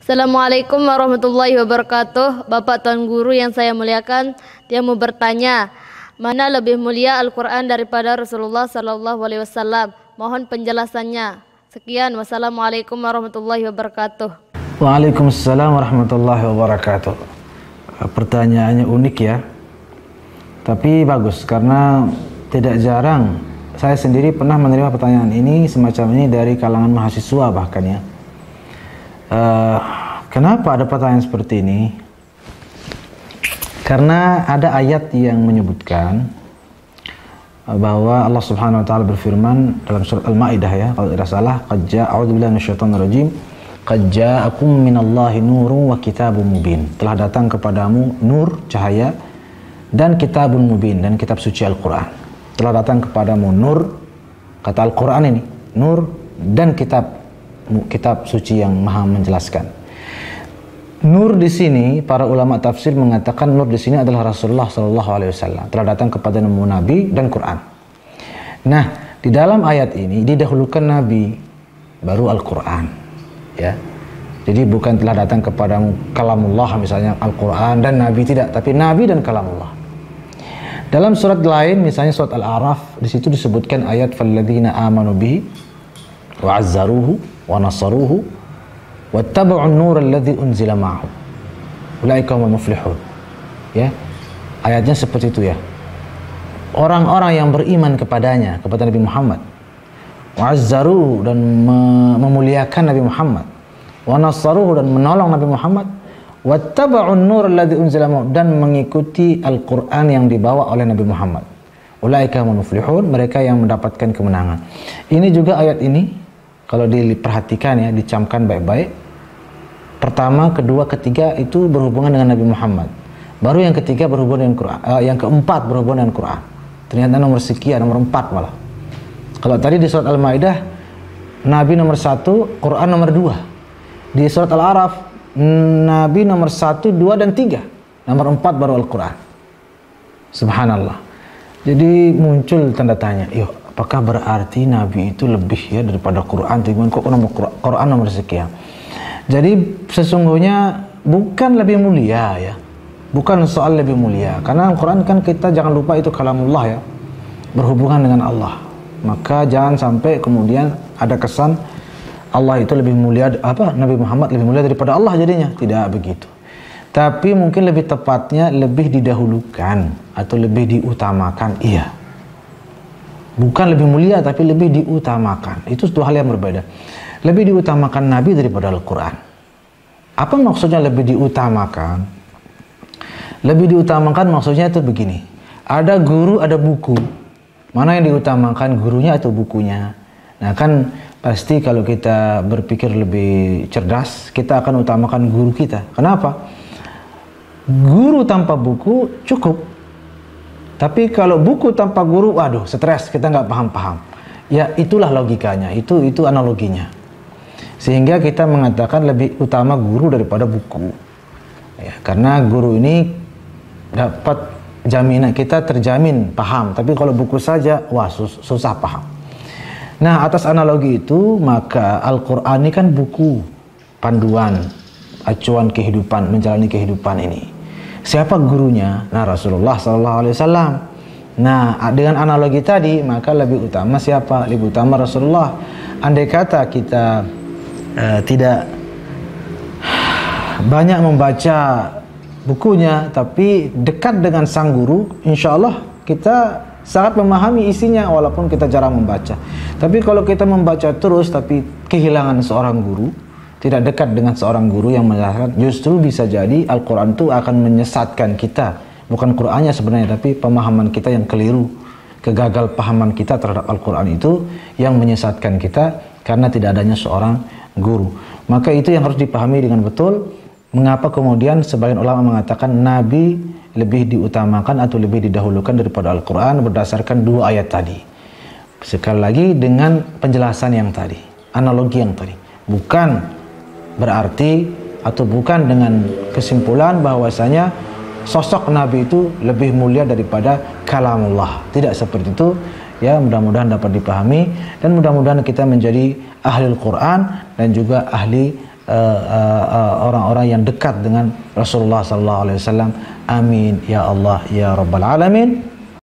Assalamualaikum warahmatullahi wabarakatuh. Bapak Tuan Guru yang saya muliakan, dia mau bertanya, mana lebih mulia Al-Quran daripada Rasulullah SAW? Mohon penjelasannya. Sekian, wassalamualaikum warahmatullahi wabarakatuh. Waalaikumsalam warahmatullahi wabarakatuh. Pertanyaannya unik ya, tapi bagus karena tidak jarang saya sendiri pernah menerima pertanyaan ini semacam ini dari kalangan mahasiswa bahkan ya. Kenapa ada pertanyaan seperti ini? Karena ada ayat yang menyebutkan bahwa Allah Subhanahu wa taala berfirman dalam surat Al-Maidah ya, kalau tidak salah, qad a'udzubillahi minasyaitonir rajim, qad ja'akum minallahi nurun wa kitabun mubin. Telah datang kepadamu nur, cahaya, dan kitabun mubin, dan kitab suci Al-Qur'an. Telah datang kepadamu nur, kata Al-Qur'an ini, nur dan kitab suci yang maha menjelaskan. Nur di sini para ulama tafsir mengatakan nur di sini adalah Rasulullah SAW. Telah datang kepada Nabi dan Quran. Nah, di dalam ayat ini didahulukan Nabi, baru Al-Quran. Ya, jadi bukan telah datang kepadamu kalamullah misalnya Al-Quran dan Nabi, tidak, tapi Nabi dan kalamullah. Dalam surat lain, misalnya surat Al-A'raf, di situ disebutkan ayat falladzina amanu bihi wa azzaruhu wa nasaruhu wattaba'un nur alladhi unzila ma'ahu ulaika humul muflihun. Ya, ayatnya seperti itu ya. Orang-orang yang beriman kepadanya, kepada Nabi Muhammad, wa azzaruhu, dan memuliakan Nabi Muhammad, wa nasaruhu, dan menolong Nabi Muhammad, wattaba'un nur alladhi unzila ma'ahu, dan mengikuti Al-Quran yang dibawa oleh Nabi Muhammad, ulaika humul muflihun, mereka yang mendapatkan kemenangan. Ini juga ayat ini kalau diperhatikan ya, dicamkan baik-baik, pertama, kedua, ketiga itu berhubungan dengan Nabi Muhammad. Baru yang ketiga berhubungan dengan Quran, yang keempat berhubungan dengan Quran. Ternyata nomor sekian, nomor 4 malah. Kalau tadi di surat Al-Maidah Nabi nomor 1, Quran nomor 2. Di surat Al-A'raf Nabi nomor 1, 2, dan 3. Nomor 4 baru Al-Quran. Subhanallah. Jadi muncul tanda tanya, yuk, apakah berarti Nabi itu lebih ya daripada Quran? Kok Quran nomor sekian? Jadi sesungguhnya bukan lebih mulia ya, bukan soal lebih mulia, karena Al-Quran kan kita jangan lupa itu kalamullah ya, berhubungan dengan Allah. Maka jangan sampai kemudian ada kesan Allah itu lebih mulia, Nabi Muhammad lebih mulia daripada Allah jadinya. Tidak begitu. Tapi mungkin lebih tepatnya lebih didahulukan atau lebih diutamakan, iya. Bukan lebih mulia tapi lebih diutamakan. Itu dua hal yang berbeda. Lebih diutamakan Nabi daripada Al-Quran. Apa maksudnya lebih diutamakan? Lebih diutamakan maksudnya itu begini. Ada guru, ada buku. Mana yang diutamakan, gurunya atau bukunya? Nah kan pasti kalau kita berpikir lebih cerdas, kita akan utamakan guru kita. Kenapa? Guru tanpa buku cukup. Tapi kalau buku tanpa guru, waduh, stres, kita nggak paham-paham. Ya itulah logikanya, itu analoginya. Sehingga kita mengatakan lebih utama guru daripada buku. Ya, karena guru ini dapat jaminan, kita terjamin paham. Tapi kalau buku saja, wah susah paham. Nah, atas analogi itu, maka Al-Quran ini kan buku panduan, acuan kehidupan, menjalani kehidupan ini. Siapa gurunya? Nah, Rasulullah SAW. Nah, dengan analogi tadi, maka lebih utama siapa? Lebih utama Rasulullah. Andai kata kita tidak banyak membaca bukunya, tapi dekat dengan sang guru, insya Allah kita sangat memahami isinya walaupun kita jarang membaca. Tapi kalau kita membaca terus tapi kehilangan seorang guru, tidak dekat dengan seorang guru yang menjelaskan, justru bisa jadi Al-Quran itu akan menyesatkan kita. Bukan Qurannya sebenarnya, tapi pemahaman kita yang keliru. Kegagal pahaman kita terhadap Al-Quran itu yang menyesatkan kita karena tidak adanya seorang guru. Maka itu yang harus dipahami dengan betul. Mengapa kemudian sebagian ulama mengatakan Nabi lebih diutamakan atau lebih didahulukan daripada Al-Quran berdasarkan dua ayat tadi. Sekali lagi dengan penjelasan yang tadi, analogi yang tadi. Bukan berarti atau bukan dengan kesimpulan bahwasanya sosok Nabi itu lebih mulia daripada kalamullah. Tidak seperti itu. Ya, mudah-mudahan dapat dipahami dan mudah-mudahan kita menjadi ahli Al-Quran dan juga ahli orang-orang yang dekat dengan Rasulullah sallallahu alaihi wasallam. Amin ya Allah ya rabbal alamin.